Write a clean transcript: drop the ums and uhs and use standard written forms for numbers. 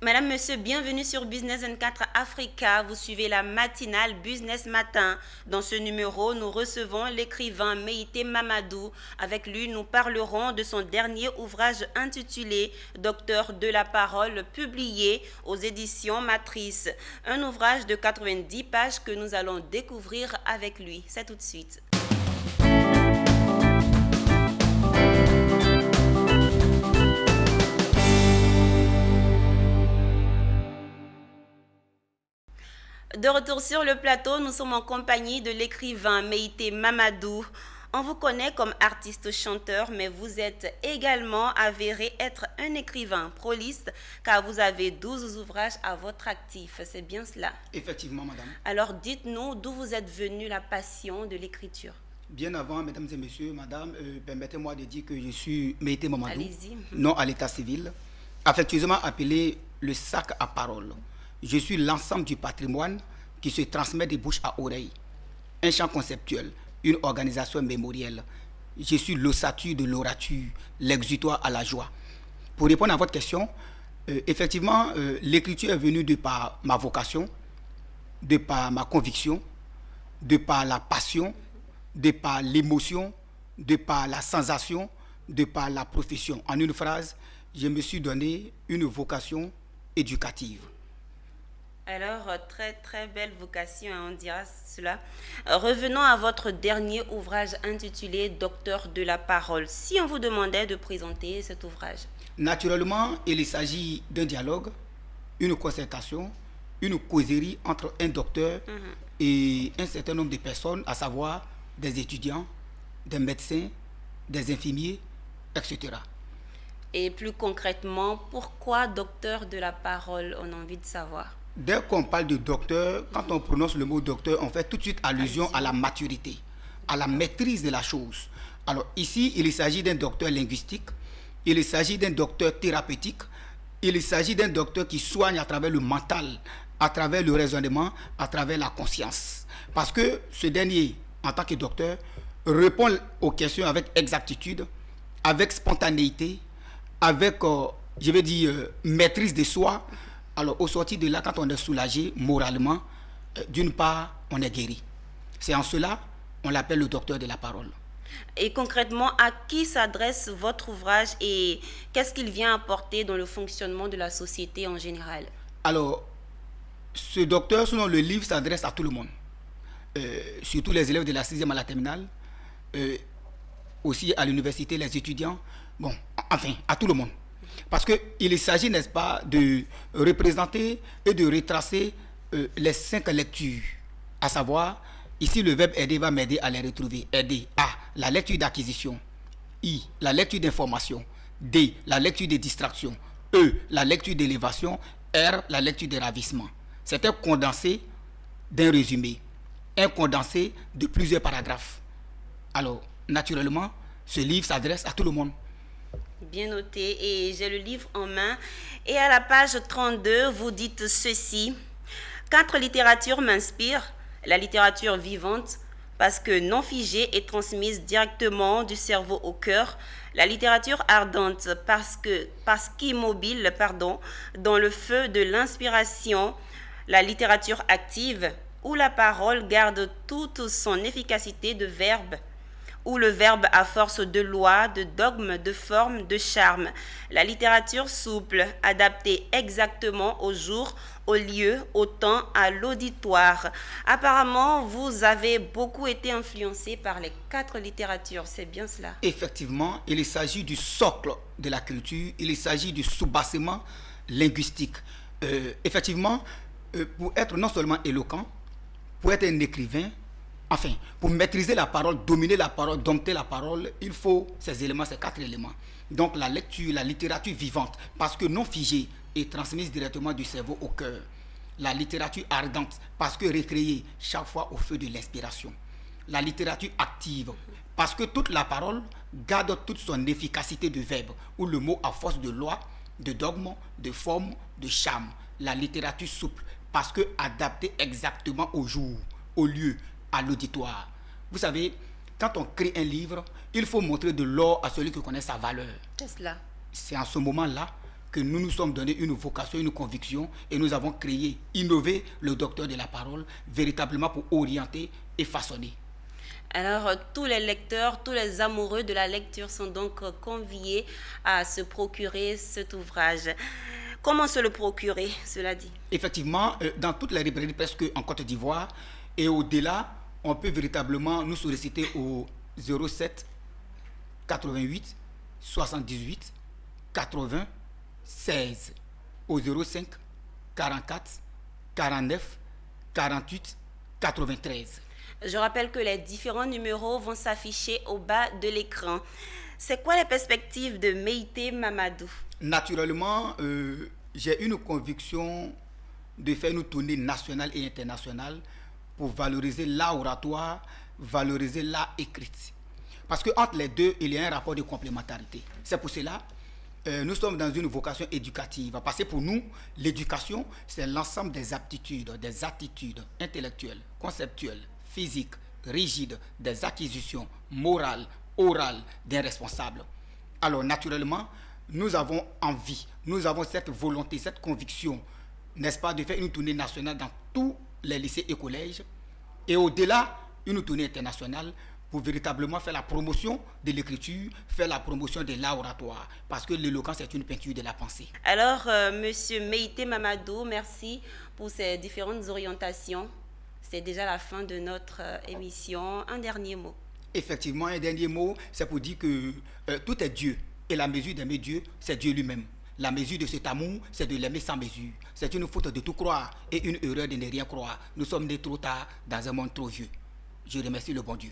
Madame, Monsieur, bienvenue sur Business 24 Africa. Vous suivez la matinale Business Matin. Dans ce numéro, nous recevons l'écrivain Meïté Mamadou. Avec lui, nous parlerons de son dernier ouvrage intitulé Docteur de la parole, publié aux éditions Matrice. Un ouvrage de 90 pages que nous allons découvrir avec lui. C'est tout de suite. De retour sur le plateau, nous sommes en compagnie de l'écrivain Meïté Mamadou. On vous connaît comme artiste-chanteur, mais vous êtes également avéré être un écrivain prolixe, car vous avez 12 ouvrages à votre actif. C'est bien cela? Effectivement, madame. Alors dites-nous d'où vous êtes venue la passion de l'écriture. Bien avant, mesdames et messieurs, madame, permettez-moi de dire que je suis Meïté Mamadou, Allez-y. nom à l'état civil, affectueusement appelé le sac à parole. Je suis l'ensemble du patrimoine qui se transmet de bouche à oreille. Un champ conceptuel, une organisation mémorielle. Je suis l'ossature de l'orature, l'exutoire à la joie. Pour répondre à votre question, effectivement, l'écriture est venue de par ma vocation, de par ma conviction, de par la passion, de par l'émotion, de par la sensation, de par la profession. En une phrase, je me suis donné une vocation éducative. Alors, très belle vocation, on dira cela. Revenons à votre dernier ouvrage intitulé Docteur de la parole. Si on vous demandait de présenter cet ouvrage. Naturellement, il s'agit d'un dialogue, une concertation, une causerie entre un docteur et un certain nombre de personnes, à savoir des étudiants, des médecins, des infirmiers, etc. Et plus concrètement, pourquoi Docteur de la parole? On a envie de savoir. Dès qu'on parle de docteur, quand on prononce le mot docteur, on fait tout de suite allusion à la maturité, à la maîtrise de la chose. Alors ici, il s'agit d'un docteur linguistique, il s'agit d'un docteur thérapeutique, il s'agit d'un docteur qui soigne à travers le mental, à travers le raisonnement, à travers la conscience. Parce que ce dernier, en tant que docteur, répond aux questions avec exactitude, avec spontanéité, avec, je vais dire, maîtrise de soi. Alors, au sortir de là, quand on est soulagé moralement, d'une part, on est guéri. C'est en cela, on l'appelle le docteur de la parole. Et concrètement, à qui s'adresse votre ouvrage et qu'est-ce qu'il vient apporter dans le fonctionnement de la société en général? Alors, ce docteur, selon le livre, s'adresse à tout le monde. Surtout les élèves de la 6e à la terminale, aussi à l'université, les étudiants, bon, enfin, à tout le monde. Parce qu'il s'agit, n'est-ce pas, de représenter et de retracer les 5 lectures. À savoir, ici le verbe aider va m'aider à les retrouver. Aider. A, la lecture d'acquisition. I, la lecture d'information. D, la lecture de distraction. E, la lecture d'élévation. R, la lecture de ravissement. C'est un condensé d'un résumé. Un condensé de plusieurs paragraphes. Alors, naturellement, ce livre s'adresse à tout le monde. Bien noté, et j'ai le livre en main. Et à la page 32, vous dites ceci. 4 littératures m'inspirent. La littérature vivante, parce que non figée et transmise directement du cerveau au cœur. La littérature ardente, parce qu'immobile, dans le feu de l'inspiration. La littérature active, où la parole garde toute son efficacité de verbe, où le verbe a force de loi, de dogme, de forme, de charme. La littérature souple, adaptée exactement au jour, au lieu, au temps, à l'auditoire. Apparemment, vous avez beaucoup été influencé par les 4 littératures, c'est bien cela? Effectivement, il s'agit du socle de la culture, il s'agit du soubassement linguistique. Effectivement, pour être non seulement éloquent, pour être un écrivain, enfin, pour maîtriser la parole, dominer la parole, dompter la parole, il faut ces éléments, ces 4 éléments. Donc la lecture, la littérature vivante, parce que non figée et transmise directement du cerveau au cœur. La littérature ardente, parce que recréée chaque fois au feu de l'inspiration. La littérature active, parce que toute la parole garde toute son efficacité de verbe, où le mot a force de loi, de dogme, de forme, de charme. La littérature souple, parce que adaptée exactement au jour, au lieu, à l'auditoire. Vous savez, quand on crée un livre, il faut montrer de l'or à celui qui connaît sa valeur. C'est cela. C'est en ce moment-là que nous nous sommes donné une vocation, une conviction, et nous avons créé, innové le docteur de la parole, véritablement pour orienter et façonner. Alors, tous les lecteurs, tous les amoureux de la lecture sont donc conviés à se procurer cet ouvrage. Comment se le procurer, cela dit? Effectivement, dans toutes les librairies presque en Côte d'Ivoire et au-delà, on peut véritablement nous solliciter au 07 88 78 80 16, au 05 44 49 48 93. Je rappelle que les différents numéros vont s'afficher au bas de l'écran. C'est quoi les perspectives de Meïté Mamadou? Naturellement, j'ai une conviction de faire une tournée nationale et internationale pour valoriser l'art oratoire, valoriser l'art écrit. Parce qu'entre les deux, il y a un rapport de complémentarité. C'est pour cela nous sommes dans une vocation éducative. Parce que pour nous, l'éducation, c'est l'ensemble des aptitudes, des attitudes intellectuelles, conceptuelles, physiques, rigides, des acquisitions morales, orales d'un responsable. Alors naturellement, nous avons envie, nous avons cette volonté, cette conviction, n'est-ce pas, de faire une tournée nationale dans tous les lycées et collèges, et au-delà, une tournée internationale pour véritablement faire la promotion de l'écriture, faire la promotion de l'art oratoire, parce que l'éloquence est une peinture de la pensée. Alors, Monsieur Meïté Mamadou, merci pour ces différentes orientations. C'est déjà la fin de notre émission. Un dernier mot. Effectivement, un dernier mot, c'est pour dire que tout est Dieu. Et la mesure d'aimer Dieu, c'est Dieu lui-même. La mesure de cet amour, c'est de l'aimer sans mesure. C'est une faute de tout croire et une erreur de ne rien croire. Nous sommes nés trop tard dans un monde trop vieux. Je remercie le bon Dieu.